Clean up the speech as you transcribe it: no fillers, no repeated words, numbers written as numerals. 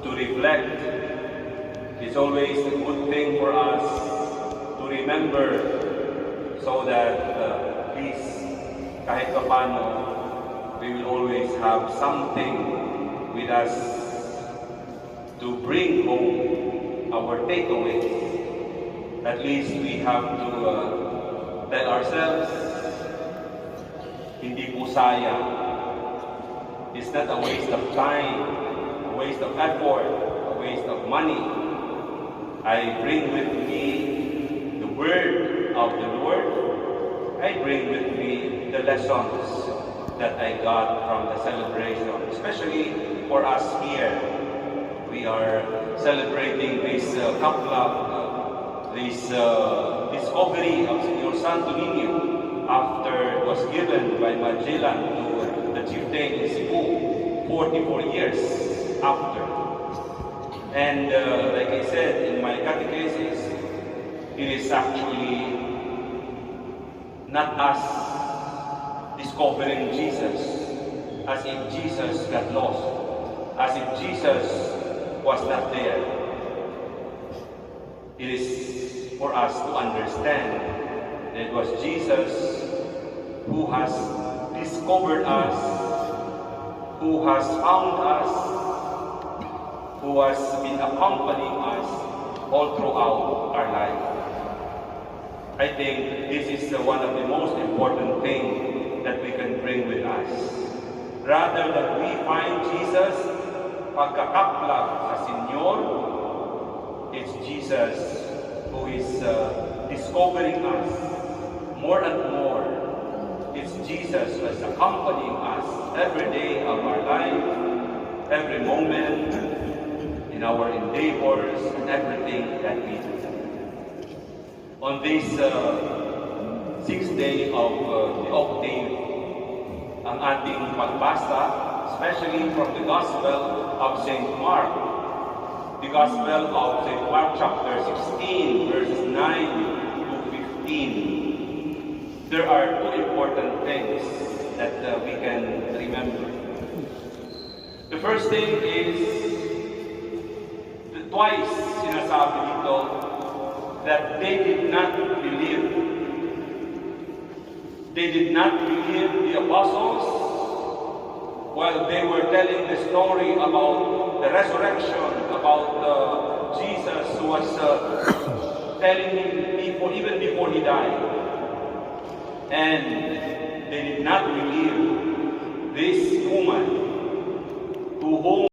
to reflect. It's always a good thing for us to remember so that at least kahit paano, we will always have something with us to bring home our takeaways. At least we have to tell ourselves, hindi po sayang. It's not a waste of time, a waste of effort, a waste of money. I bring with me the word of the Lord. I bring with me the lessons that I got from the celebration, especially for us here. We are celebrating this Kaplak, this discovery of Senor Santo Niño after it was given by Magellan to the chieftain in Cebu 44 years after. And like I said in my catechesis, it is actually not us discovering Jesus as if Jesus got lost, as if Jesus was not there. It is for us to understand that it was Jesus who has discovered us, who has found us, who has been accompanying us all throughout our life. I think this is one of the most important things that we can bring with us. Rather than we find Jesus, pagkakaplag sa Senyor, it's Jesus who is discovering us more and more. It's Jesus who is accompanying us every day of our life, every moment, in our endeavors, and everything that we do. On this sixth day of the octave, ang ating pagbasa, especially from the Gospel of St. Mark, the Gospel of St. Mark chapter 16, verses 9 to 15. There are two important things that we can remember. The first thing is, twice sinasabi dito, that they did not believe. They did not believe the apostles while they were telling the story about the resurrection, about Jesus who was telling people even before he died. And they did not believe this woman to whom